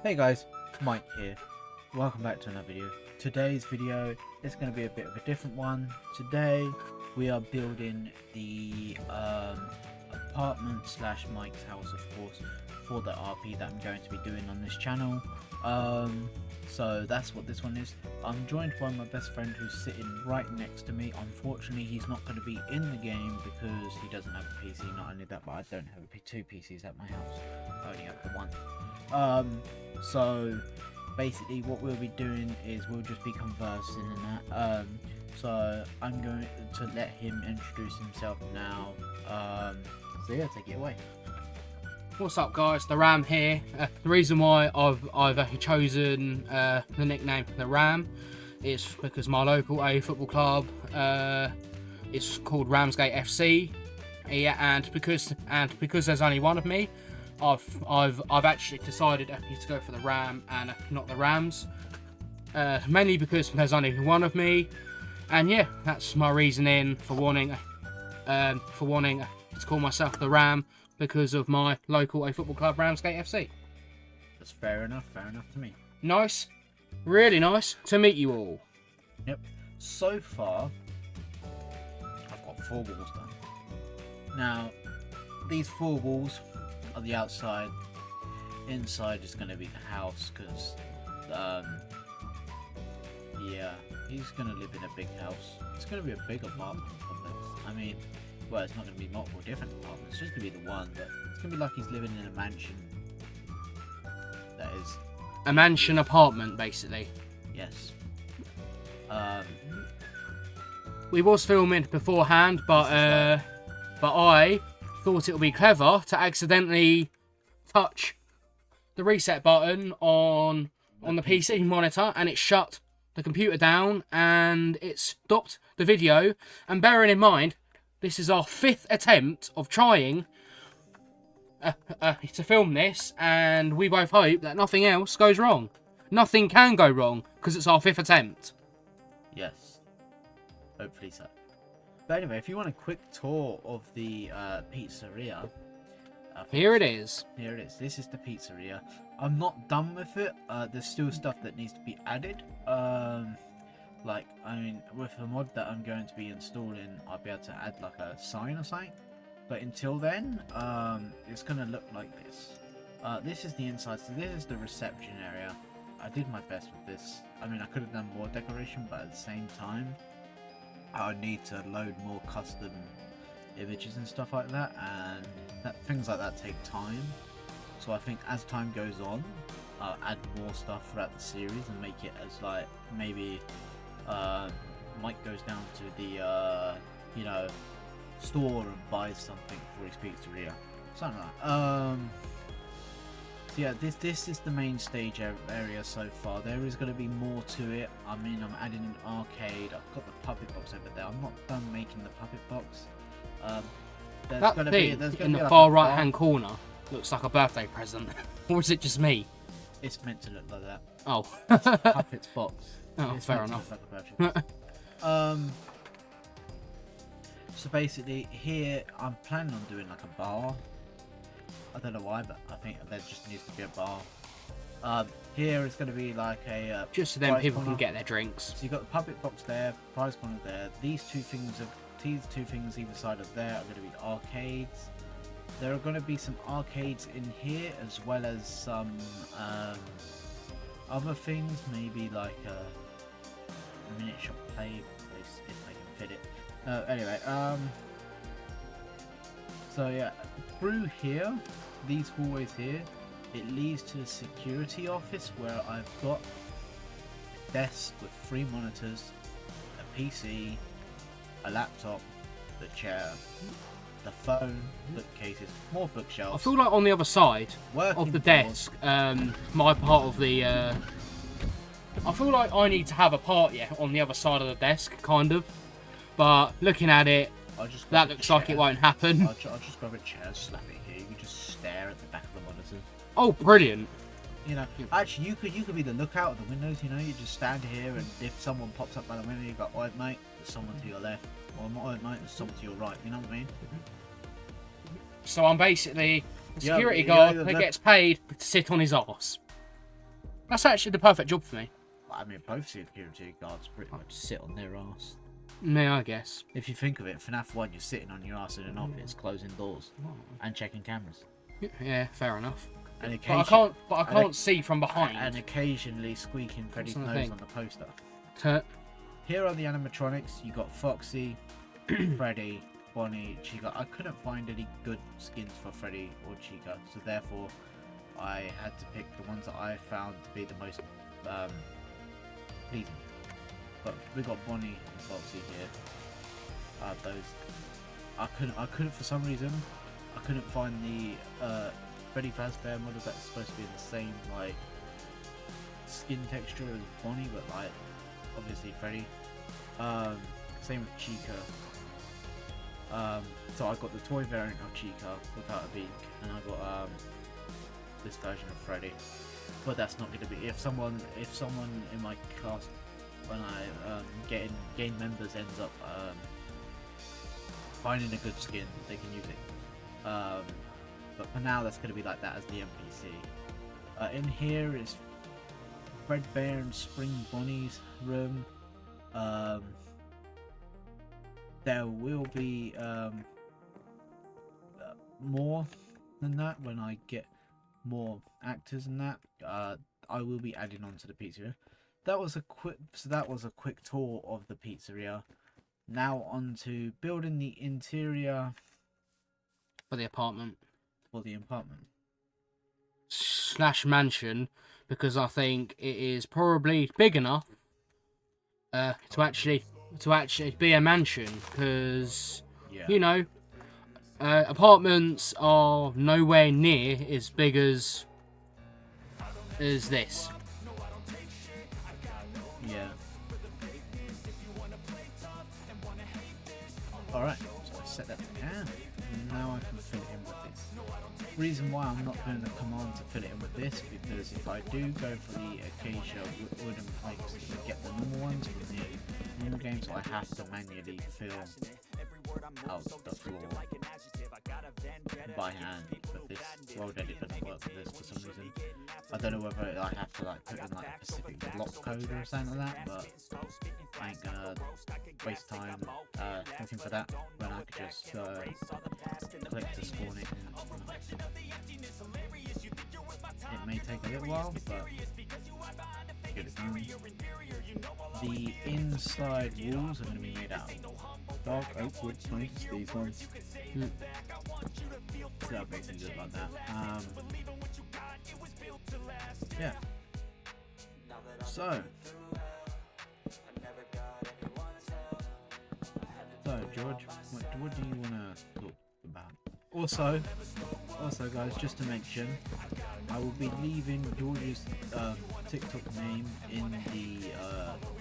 Hey guys, Mike here. Welcome back to another video. Today's video is going to be a bit of a different one. Today we are building the apartment slash Mike's house, of course, for the RP that I'm going to be doing on this channel. So that's what this one is. I'm joined by my best friend who's sitting right next to me. Unfortunately, he's not going to be in the game because he doesn't have a PC. Not only that, but I don't have two PCs at my house. I only have the one. So basically what we'll be doing is we'll just be conversing and that. So I'm going to let him introduce himself now. So yeah, take it away. What's up, guys? The Ram here. The reason why I've actually chosen the nickname The Ram is because my local A football club is called Ramsgate FC. Yeah, and because there's only one of me, I've actually decided to go for the Ram and not the Rams. Mainly because there's only one of me, and yeah, that's my reasoning for wanting to call myself the Ram. Because of my local A football club, Ramsgate FC. That's fair enough to me. Nice. Really nice to meet you all. Yep. So far, I've got 4 walls done. Now, these 4 walls are the outside. Inside is going to be the house, because, yeah, he's going to live in a big house. It's going to be a big apartment complex. I mean, well, it's not going to be multiple different apartments, it's just going to be the one, but it's going to be like he's living in a mansion. That is... a mansion apartment, basically. Yes. We was filming beforehand, but I thought it would be clever to accidentally touch the reset button on the PC monitor, and it shut the computer down, and it stopped the video. And bearing in mind, this is our 5th attempt of trying to film this, and we both hope that nothing else goes wrong. Nothing can go wrong, because it's our 5th attempt. Yes. Hopefully so. But anyway, if you want a quick tour of the pizzeria... Here it is. Here it is. This is the pizzeria. I'm not done with it. There's still stuff that needs to be added. Like, I mean, with the mod that I'm going to be installing, I'll be able to add like a sign or something. But until then, it's going to look like this. This is the inside, so this is the reception area. I did my best with this. I mean, I could have done more decoration, but at the same time, I would need to load more custom images and stuff like that, and things like that take time. So I think as time goes on, I'll add more stuff throughout the series and make it as like, maybe... Mike goes down to the, you know, store and buys something before he speaks to Rhea. Something like that. So yeah, this is the main stage area so far. There is going to be more to it. I mean, I'm adding an arcade. I've got the puppet box over there. I'm not done making the puppet box. That thing in the far right hand corner looks like a birthday present. Or is it just me? It's meant to look like that. Oh. It's a puppet's box. Oh, it's fair enough. Like so basically here I'm planning on doing like a bar. I don't know why, but I think there just needs to be a bar. Here it's going to be like a just so then people can get their drinks. So you've got the puppet box there, prize corner there. These two things either side of there are going to be the arcades. There are going to be some arcades in here, as well as some other things, maybe like a miniature play place if I can fit it. Anyway, so yeah, through here, these hallways here, it leads to the security office, where I've got a desk with 3 monitors, a PC, a laptop, the chair, the phone, bookcases, more bookshelves. I feel like on the other side of the desk, my part of the... I feel like I need to have a part, on the other side of the desk, kind of. But looking at it, that looks like it won't happen. I'll just grab a chair, slap it here. You can just stare at the back of the monitor. Oh, brilliant! You know, actually, you could be the lookout of the windows. You know, you just stand here, and if someone pops up by the window, you go, "Oi, mate, there's someone to your left," or "Oi, mate, there's someone to your right." You know what I mean? So I'm basically a security guard that gets paid to sit on his arse. That's actually the perfect job for me. I mean, both security guards pretty much sit on their ass. Yeah, I guess. If you think of it, FNAF 1, you're sitting on your ass in an office, closing doors, and checking cameras. Yeah, fair enough. And But I can't see from behind. And occasionally squeaking Freddy's That's the nose thing. on the poster. Tur- Here are the animatronics. You got Foxy, Freddy, Bonnie, Chica. I couldn't find any good skins for Freddy or Chica, so therefore I had to pick the ones that I found to be the most pleasing. But we got Bonnie and Foxy here. Those I couldn't for some reason. I couldn't find the Freddy Fazbear model that's supposed to be in the same like skin texture as Bonnie, but like obviously Freddy. Same with Chica. So I got the toy variant of Chica without a beak, and I got this version of Freddy. But that's not going to be if someone in my cast when I gain members ends up finding a good skin, they can use it. But for now, that's going to be like that as the NPC. In here is Fredbear and Spring Bonnie's room. There will be more than that when I get more actors and that. I will be adding on to the pizzeria. That was a quick tour of the pizzeria. Now on to building the interior for the apartment. Slash mansion, because I think it is probably big enough to actually be a mansion, because you know apartments are nowhere near as big as this. Yeah. Alright, so I set that to can. Now I can fill it in with this. Reason why I'm not doing the command to fill it in with this, because if I do go for the acacia wooden planks to get the normal ones from the new game, so I have to manually fill out the floor by hand. But this world edit doesn't work with this for some reason. I don't know whether I have to like put in like a specific block code or something like that, but I ain't gonna waste time looking for that when I could just click to spawn it. It may take a little while, but get it done. The inside walls are going to be made out of dark oak wood planks, these ones. So that makes it good like that. Yeah. So, George, what do you want to talk about? Also, guys, just to mention, I will be leaving George's TikTok name in the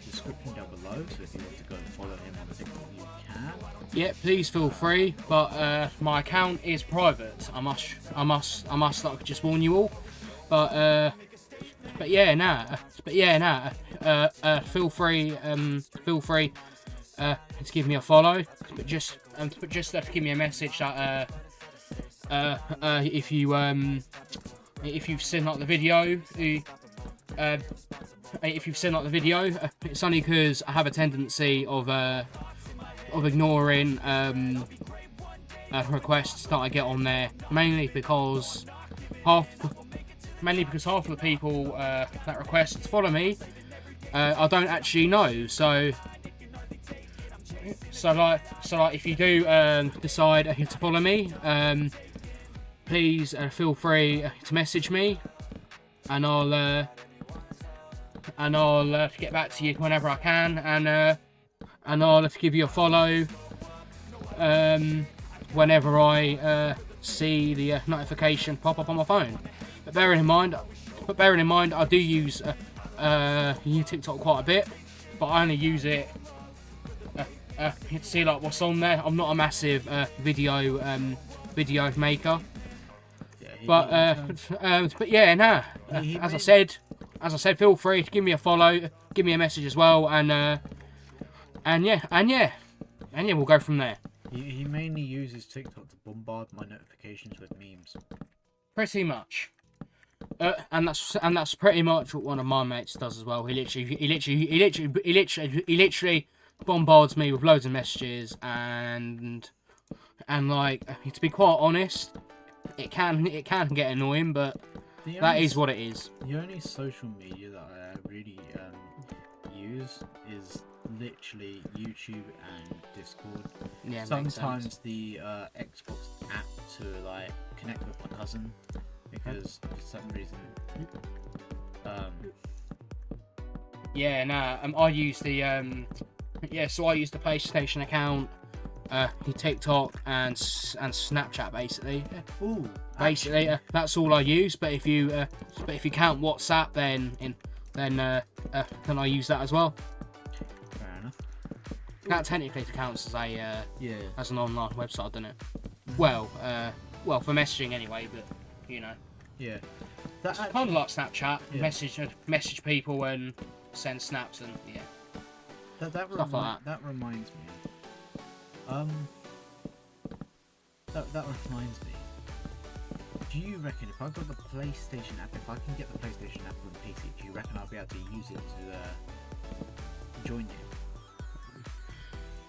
description down below, so if you want to go and follow him on TikTok, you can. Yeah, please feel free, but my account is private. I must like just warn you all. But feel free to give me a follow, but just to give me a message that if you've seen like the video, it's only because I have a tendency of ignoring requests that I get on there, mainly because half of the people that request to follow me I don't actually know, so like if you do decide to follow me, please feel free to message me, and I'll get back to you whenever I can, and I'll give you a follow whenever I see the notification pop up on my phone. But bearing in mind, I do use TikTok quite a bit, but I only use it to see like what's on there. I'm not a massive video maker. But yeah, nah. As I said, feel free to give me a follow, give me a message as well, and yeah, we'll go from there. He mainly uses TikTok to bombard my notifications with memes. Pretty much. and that's pretty much what one of my mates does as well. He literally bombards me with loads of messages, and like, to be quite honest, it can get annoying, but that is what it is. The only social media that I really use is literally YouTube and Discord. Yeah, sometimes the Xbox app to like connect with my cousin, because for some reason I use the so I use the PlayStation account, TikTok and Snapchat basically. Ooh, basically that's all I use. But if you count WhatsApp, then I use that as well. Fair enough. That technically counts as a as an online website, doesn't it? Well, for messaging anyway, but you know. Yeah. That's kind of like Snapchat. Yeah. Message people and send snaps and That reminds me. That reminds me. Do you reckon if I've got the PlayStation app, if I can get the PlayStation app on PC, do you reckon I'll be able to use it to join you?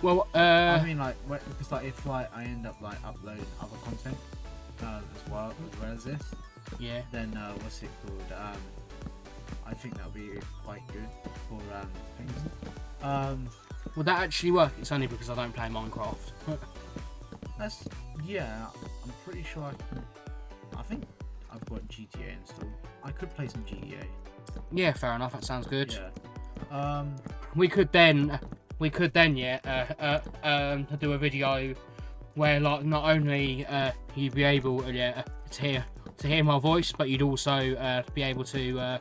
Well, I mean, like, because like if like I end up like uploading other content as well as this, then what's it called? I think that'll be quite good for things. Would that actually work? It's only because I don't play Minecraft. I'm pretty sure I can. I think I've got GTA installed. I could play some GTA. Yeah, fair enough. That sounds good. Yeah. We could then do a video where, like, not only you'd be able to hear my voice, but you'd also be able to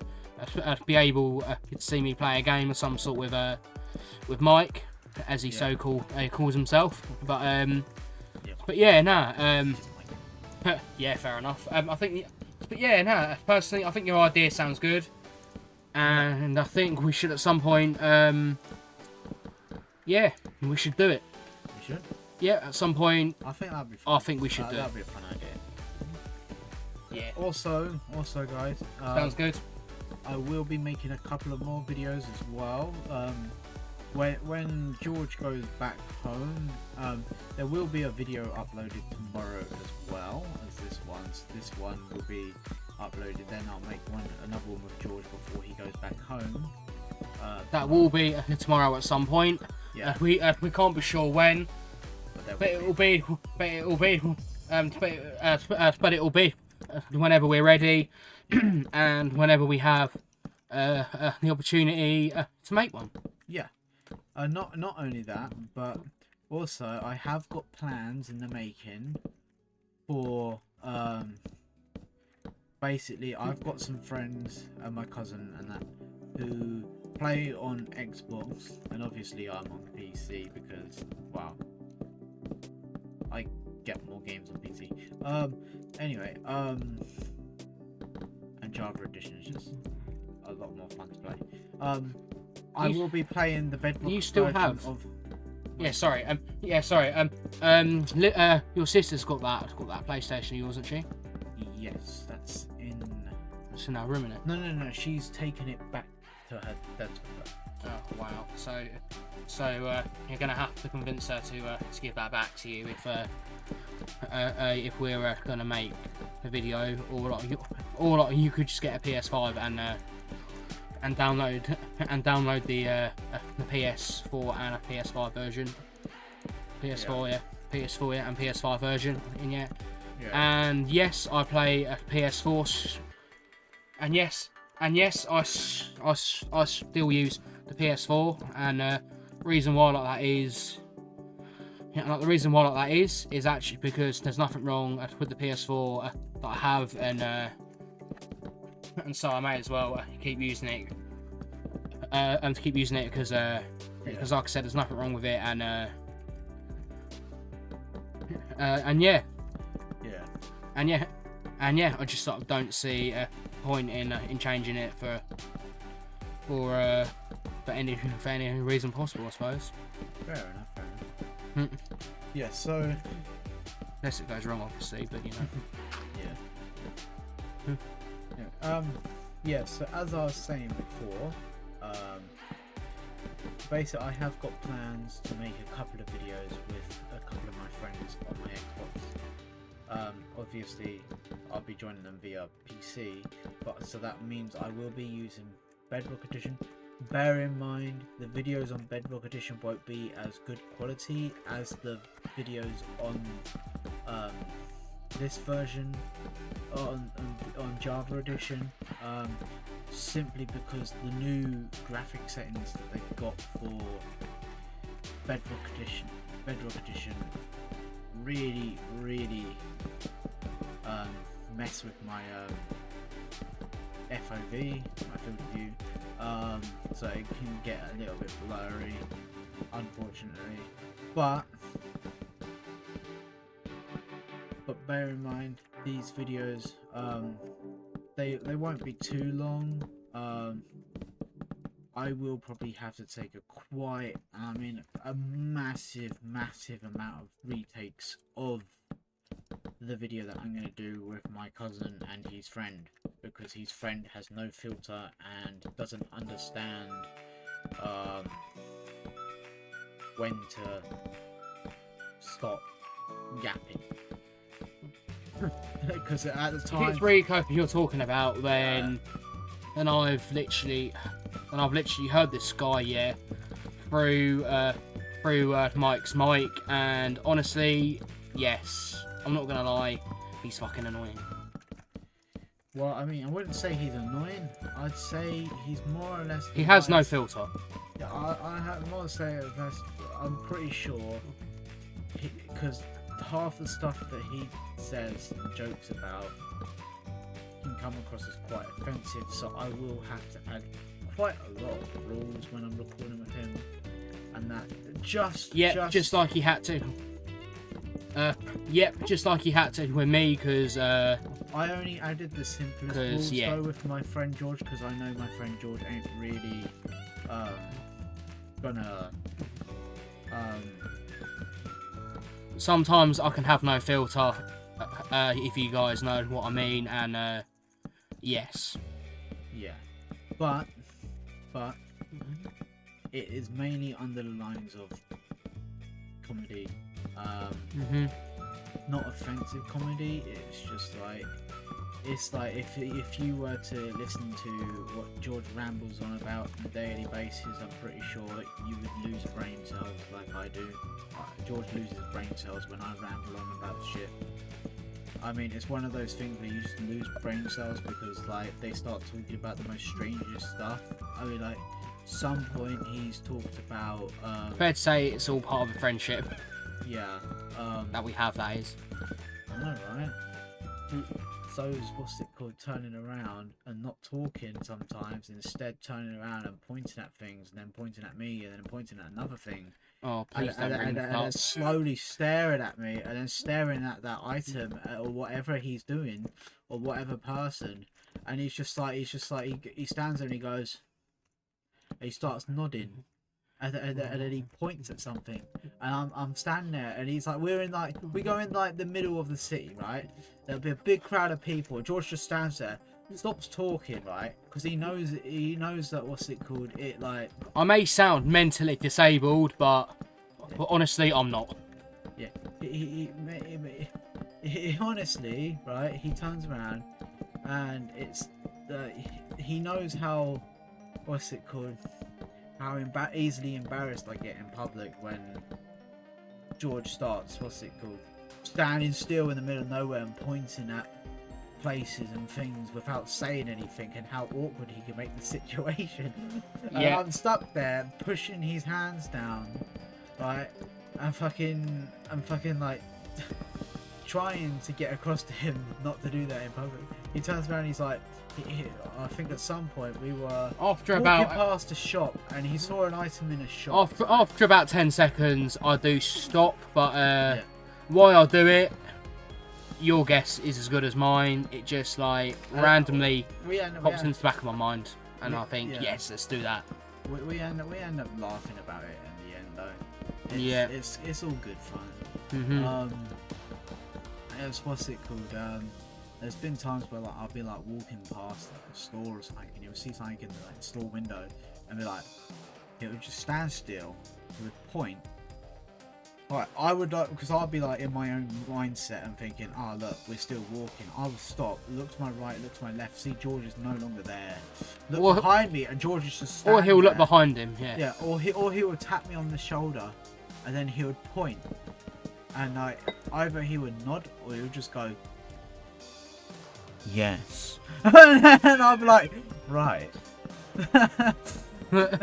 see me play a game of some sort with Mike, as he calls himself. But fair enough. Personally, I think your idea sounds good, and I think we should at some point, we should do it. We should. Yeah, at some point. I think that'd be fun. I think we should do it. That'd be a fun idea. Yeah. Also, guys. Sounds good. I will be making a couple of more videos as well. When George goes back home, there will be a video uploaded tomorrow as well as this one. This one will be uploaded. Then I'll make another one with George before he goes back home. That will be tomorrow at some point. Yeah. We can't be sure when, but it will be whenever we're ready, and whenever we have the opportunity to make one. Yeah. Not only that, but also I have got plans in the making for basically I've got some friends and my cousin and that who play on Xbox, and obviously I'm on PC because I get more games on PC. Anyway, and Java Edition is just a lot more fun to play. I will be playing the Bedrock. You still have? Your sister's got that PlayStation of yours, hasn't she? Yes, that's in. It's in our room, isn't it? No. She's taken it back to her dad's room. Oh wow! So you're gonna have to convince her to give that back to you if we're gonna make a video, or you could just get a PS5 and download the PS4 and a PS5 version. PS4 and PS5 version in yeah. And yes, I play a PS4, and yes, I still use the PS4, and reason why like that is. The reason why like that is actually because there's nothing wrong with the PS4 that I have, and so I may as well keep using it. Because like I said, there's nothing wrong with it, and I just sort of don't see a point in changing it for any reason possible, I suppose. Fair enough. Yeah, so unless it goes wrong, obviously, but you know. Yeah. Yeah, so as I was saying before, basically I have got plans to make a couple of videos with a couple of my friends on my Xbox. Obviously I'll be joining them via PC, but so that means I will be using Bedrock Edition. Bear in mind the videos on Bedrock Edition won't be as good quality as the videos on this version on Java Edition, simply because the new graphic settings that they've got for Bedrock Edition really mess with my FOV, my field of view, so it can get a little bit blurry, unfortunately, but bear in mind these videos, they won't be too long. I will probably have to take a massive amount of retakes of the video that I'm going to do with my cousin and his friend, because his friend has no filter and doesn't understand when to stop yapping. Because at the time, if it's Rico you're talking about, then I've literally heard this guy through Mike's mic, and honestly, yes, I'm not gonna lie, he's fucking annoying. Well, I mean, I wouldn't say he's annoying. I'd say he's more or less. He has no filter. Yeah, I have more to say. I'm pretty sure, because half the stuff that he says and jokes about can come across as quite offensive, so I will have to add quite a lot of rules when I'm recording with him, and that just like he had to. Just like he had to with me, because I only added the simplest rules though with my friend George, because I know my friend George ain't really gonna sometimes I can have no filter, if you guys know what I mean, and yes. Yeah, but it is mainly under the lines of comedy, not offensive comedy. It's just like, it's like if you were to listen to what George rambles on about on a daily basis, I'm pretty sure you would lose brain cells like I do. George loses brain cells when I ramble on about shit. I mean, it's one of those things where you just lose brain cells because like they start talking about the most strangest stuff. I mean, like some point he's talked about. Fair to say it's all part of a friendship. Yeah. That we have, that is. I know, right? So what's it called? Turning around and not talking sometimes, instead turning around and pointing at things, and then pointing at me, and then pointing at another thing. Oh, please don't bring and then slowly staring at me, and then staring at that item or whatever he's doing, or whatever person, and he stands there and he goes, and he starts nodding, and then he points at something, and I'm standing there, and he's like, we go in like the middle of the city, right? There'll be a big crowd of people, and George just stands there, stops talking, right? Because he knows that what's it called? It like, I may sound mentally disabled, but honestly, I'm not. Yeah, he honestly, right? He turns around, and it's he knows how, what's it called? How easily embarrassed I get in public when George starts, what's it called? Standing still in the middle of nowhere and pointing at places and things without saying anything, and how awkward he can make the situation. And Yeah. I'm stuck there pushing his hands down, right? I'm fucking like trying to get across to him not to do that in public. He turns around and he's like, I think at some point we were walking past a shop and he saw an item in a shop. After about 10 seconds, I do stop, but why I do it, your guess is as good as mine. It just like randomly pops into the back of my mind, and I think, yes, let's do that. We end up laughing about it in the end, though. It's all good fun. What's it called? there's been times where like I'll be like walking past like a store or something, and you'll see something in the like, store window, and be like, it would just stand still, it would point. Right, I would like, because I'd be like in my own mindset and thinking, oh look, we're still walking. I would stop, look to my right, look to my left, see George is no longer there. Look behind me, and George is just standing Or he'll there. look behind him, yeah. Yeah, or he would tap me on the shoulder, and then he would point, and like either he would nod or he would just go, yes, and I'd be like, right. And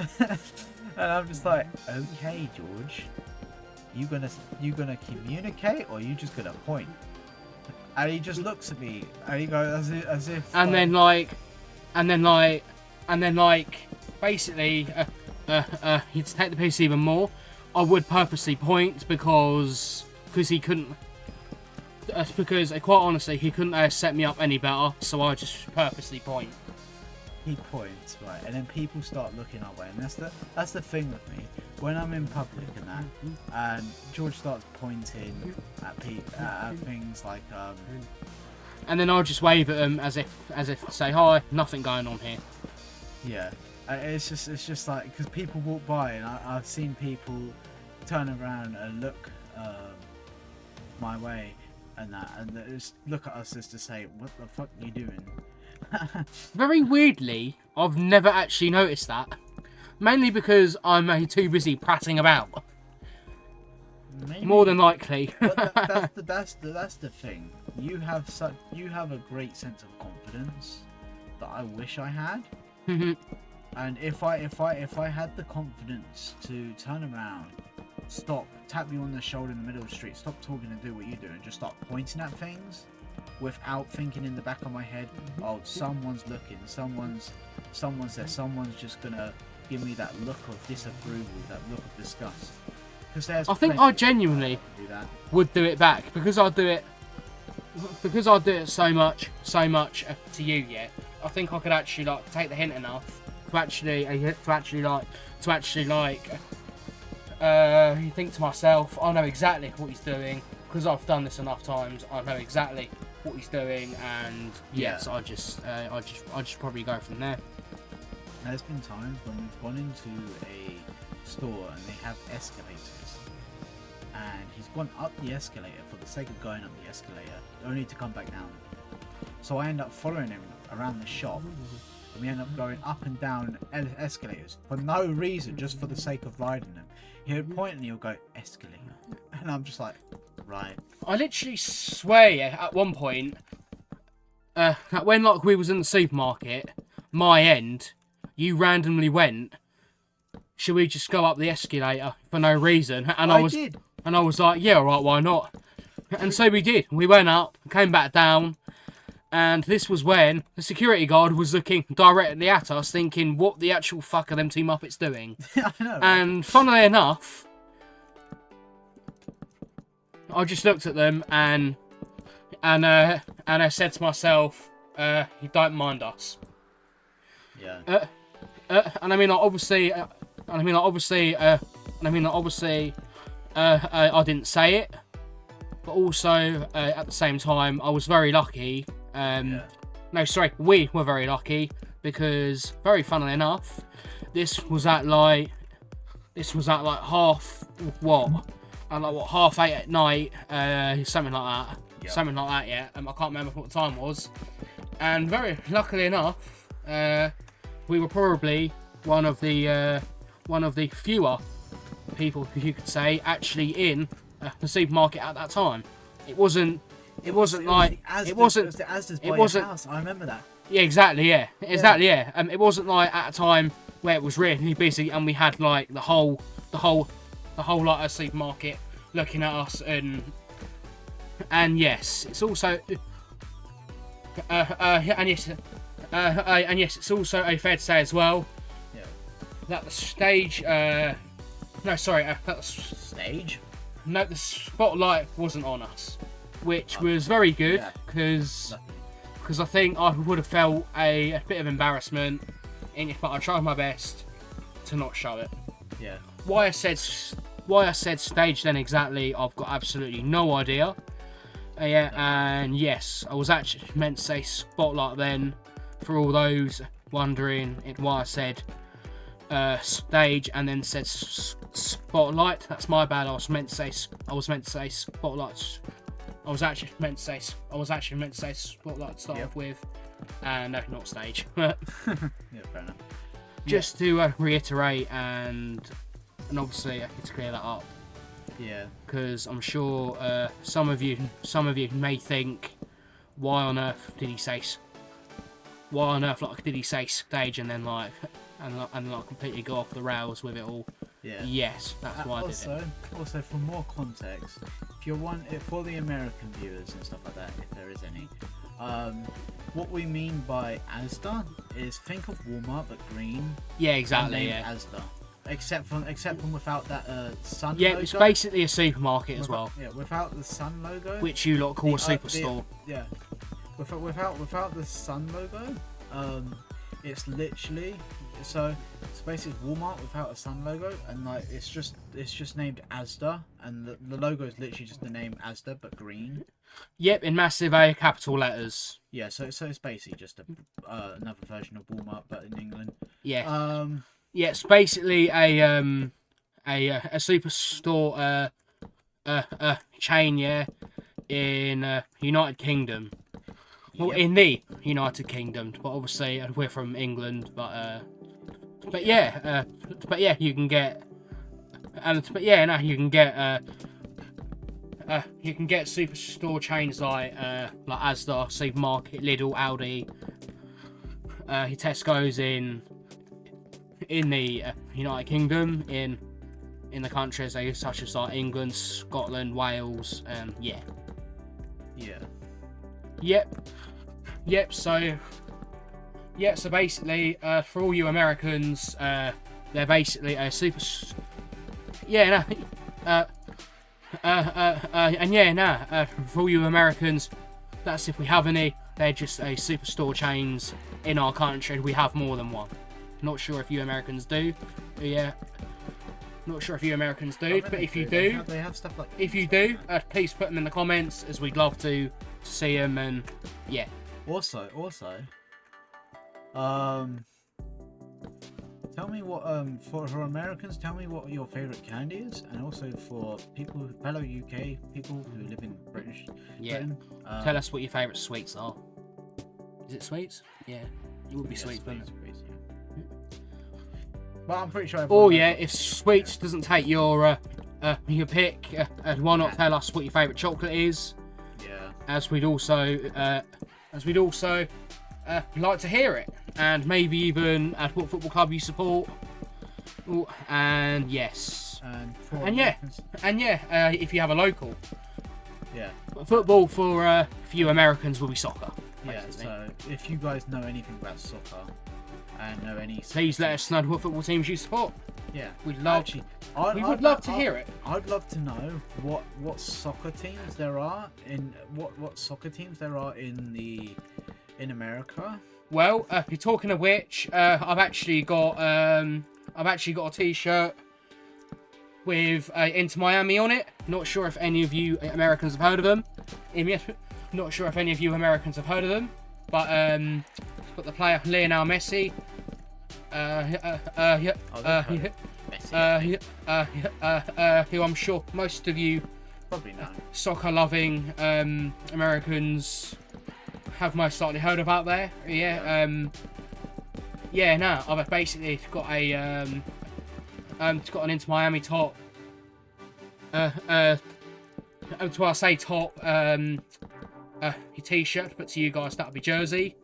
I'm just like, okay, George. You gonna communicate, or you just gonna point? And he just looks at me, and he goes as if. And then basically, he'd take the piece even more. I would purposely point because he couldn't. Because quite honestly, he couldn't set me up any better. So I just purposely point. He points, right, and then people start looking our way, and that's the thing with me. When I'm in public and that, and George starts pointing at things like and then I'll just wave at them as if to say hi, nothing going on here. Yeah, it's just like, because people walk by, and I've seen people turn around and look my way and that, and they just look at us as to say, what the fuck are you doing? Very weirdly, I've never actually noticed that. Mainly because I'm too busy prattling about. Maybe. More than likely. But that's the thing. You have a great sense of confidence that I wish I had. And if I had the confidence to turn around, stop, tap you on the shoulder in the middle of the street, stop talking and do what you do, and just start pointing at things, without thinking in the back of my head, oh, someone's looking, someone's there, someone's just gonna give me that look of disapproval, that look of disgust. Because I think I genuinely would do it back, because I do it so much to you. Yeah, I think I could actually like take the hint enough to actually think to myself, I know exactly what he's doing, because I've done this enough times. I know exactly what he's doing, and yes, I just probably go from there. There's been times when we've gone into a store and they have escalators, and he's gone up the escalator for the sake of going up the escalator, only to come back down. So I end up following him around the shop, and we end up going up and down escalators for no reason, just for the sake of riding them. He would point and he'll go, escalator, and I'm just like, right. I literally swear at one point, that when like we was in the supermarket, my end, you randomly went, should we just go up the escalator for no reason? And I was like, yeah, alright, why not? And so we did. We went up, came back down, and this was when the security guard was looking directly at us, thinking, what the actual fuck are them two Muppets doing? I know. And funnily enough, I just looked at them and I said to myself, you don't mind us. Yeah. And I mean, like, obviously, I didn't say it, but also at the same time, I was very lucky. No, sorry, we were very lucky, because very funnily enough, this was at like half 8 at night, something like that. Yep. Something like that, yeah. I can't remember what the time was. And very luckily enough, we were probably one of the fewer people, you could say, actually in the supermarket at that time. It wasn't the Asda's house. I remember that. Yeah, exactly. Yeah, exactly. Yeah. It wasn't like at a time where it was really busy and we had like the whole like a supermarket looking at us, and yes, it's also and yes, it's also a fair to say as well that the stage Stage? No, the spotlight wasn't on us, which was very good, because I think I would have felt a bit of embarrassment, but I tried my best to not show it. Yeah. Why I said stage then exactly, I've got absolutely no idea. Yeah, and yes, I was actually meant to say spotlight then, for all those wondering why I said stage and then said spotlight. That's my bad. I was meant to say spotlight. I was actually meant to say spotlight to start off with, and no, not stage. Yeah, fair enough. Just to reiterate and obviously I need to clear that up. Yeah. Because I'm sure some of you may think, why on earth did he say stage and then like completely go off the rails with it all? Yeah. Yes, that's why I did it. Also, for more context, for the American viewers and stuff like that, if there is any, what we mean by Asda is think of Walmart but green. Yeah, exactly. And Asda. Except from without that sun yeah, logo. it's basically a supermarket as well. Yeah, without the sun logo. Which you lot call a superstore. Yeah. Without the sun logo, it's literally so basically Walmart without a sun logo, and like it's just named Asda, and the logo is literally just the name Asda but green. Yep, in massive A capital letters. Yeah, so it's basically just another version of Walmart but in England. Yeah. Yeah, it's basically a superstore chain, yeah, in United Kingdom. Well, Yep. in the United Kingdom, but obviously we're from England. But yeah, you can get, you can get superstore chains like Asda, Supermarket, Lidl, Aldi, Tesco's in the United Kingdom, in the countries such as like England, Scotland, Wales, yeah. Yep. So basically, for all you Americans, they're basically a super. For all you Americans, that's if we have any. They're just a superstore chains in our country. We have more than one. Not sure if you Americans do. Yeah. Not sure if you Americans do, but if you do, they have stuff like. If you do, please put them in the comments, as we'd love to see them. And yeah. Also, tell me what for Americans, tell me what your favorite candy is, and also for fellow UK people who live in Britain. Tell us what your favorite sweets are. Is it sweets? Yeah, it would be sweets, wouldn't it? But I'm pretty sure. Oh yeah, if sweets doesn't take your pick, why not tell us what your favourite chocolate is? Yeah. As we'd also like to hear it, and maybe even at what football club you support. Ooh, and yes. If you have a local. Yeah. Football for you Americans will be soccer. Basically. Yeah. So if you guys know anything about soccer. And know any. Please let us know what football teams you support. Yeah, we'd love. We would love to hear it. I'd love to know what soccer teams there are in what soccer teams there are in America. Well, you're talking of which, I've actually got a T-shirt with Inter Miami on it. Not sure if any of you Americans have heard of them. Not sure if any of you Americans have heard of them, but got the player Lionel Messi. Who I'm sure most of you probably know. Soccer-loving Americans have most likely heard about there. I've basically got got an Inter Miami top. To I say top, your T-shirt, but to you guys that'll be jersey.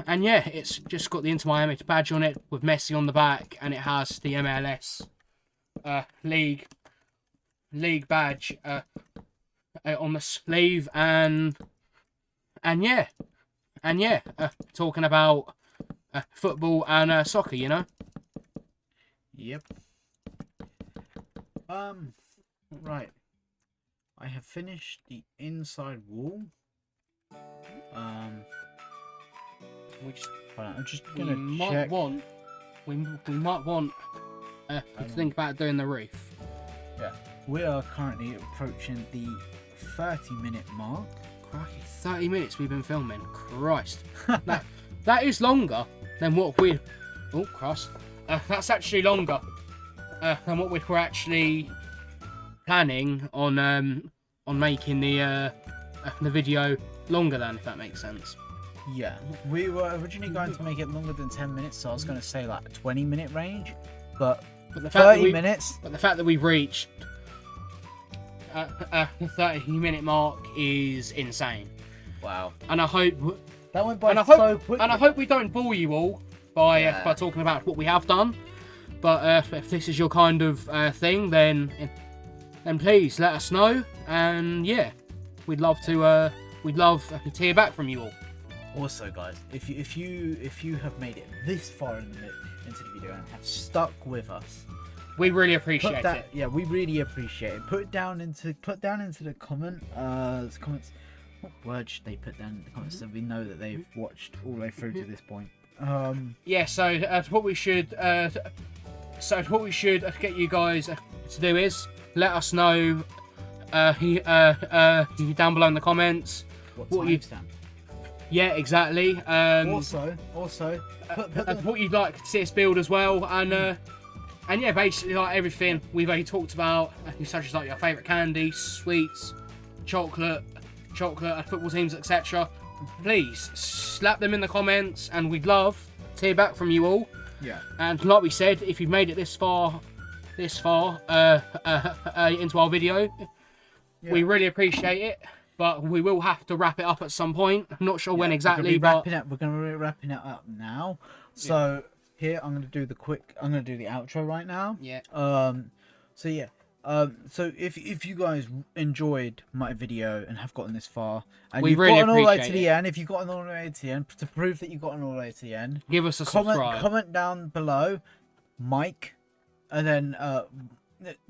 And yeah, it's just got the Inter Miami badge on it with Messi on the back, and it has the MLS league badge on the sleeve, and talking about football and soccer, you know. Yep. Right. I have finished the inside wall. I'm just gonna check. We might want to think about doing the roof. Yeah, we are currently approaching the 30-minute mark. Crikey, 30 minutes we've been filming. Christ. that is longer than what we... Oh, Christ. That's actually longer than what we were actually planning on making the video longer than, if that makes sense. Yeah, we were originally going to make it longer than 10 minutes, so I was going to say like a 20-minute range, but the 30 minutes. But the fact that we've reached the 30-minute mark is insane. Wow. And I hope that went by so quickly. And I hope we don't bore you all by talking about what we have done. But if this is your kind of thing, then please let us know. And yeah, we'd love to hear back from you all. Also, guys, if you have made it this far into the video and have stuck with us, we really appreciate it. Yeah, we really appreciate it. Put down into the comments. What words should they put down in the comments so we know that they've watched all the way through to this point? Yeah. So what we should get you guys to do is let us know down below in the comments what you timestamp. Yeah, exactly. Also, put what you'd like to see us build as well, and yeah, basically like everything we've already talked about, such as like your favourite candy, sweets, chocolate, football teams, etc. Please slap them in the comments, and we'd love to hear back from you all. Yeah. And like we said, if you've made it this far into our video, we really appreciate it. But we will have to wrap it up at some point. I'm not sure when exactly. We're going to be wrapping it up now. So here I'm going to do the outro right now. Yeah. So yeah. So if you guys enjoyed my video and have gotten this far, and you've gotten all the way to the end, if you've gotten all the way to the end, to prove that you've gotten all the way to the end, give us a subscribe. Comment down below, Mike, and then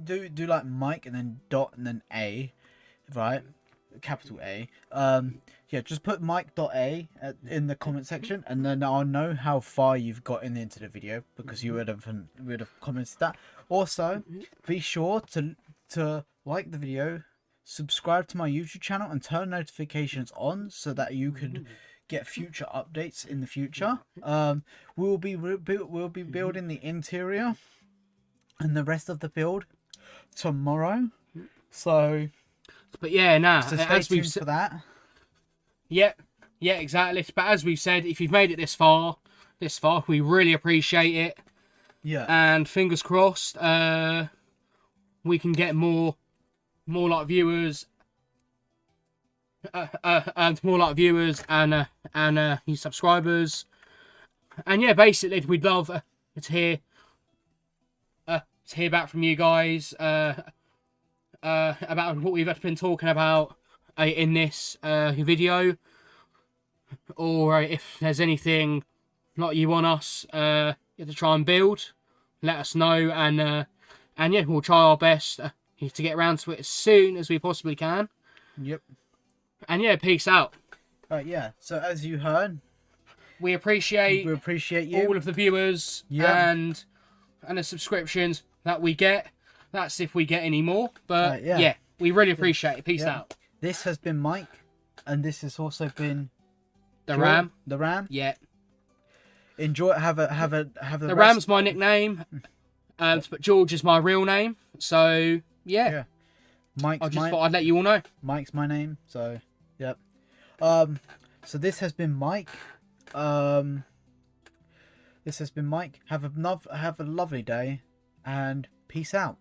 do like Mike and then dot and then A, right? Capital A. Yeah, just put Mike.A in the comment section, and then I'll know how far you've gotten into the video because you would have commented that. Also, be sure to like the video, subscribe to my YouTube channel, and turn notifications on so that you can get future updates in the future. We'll be building the interior and the rest of the build tomorrow. So. But yeah, so stay tuned for that. Yeah, exactly. But as we've said, if you've made it this far, we really appreciate it. Yeah. And fingers crossed, we can get more like viewers, and new subscribers. And yeah, basically, we'd love to hear back from you guys. About what we've been talking about in this video, or if there's anything like you want us to try and build, let us know, and yeah, we'll try our best to get around to it as soon as we possibly can. Yep. And yeah, peace out. Yeah. So as you heard, we appreciate you, all of the viewers, and the subscriptions that we get. That's if we get any more. But yeah, we really appreciate it. Peace out. This has been Mike, and this has also been the Ram. The Ram. Yeah. Enjoy. Have a. The Ram's my nickname, but George is my real name. So yeah. Mike. I just thought I'd let you all know. Mike's my name. So yep. So this has been Mike. This has been Mike. Have a lovely day, and peace out.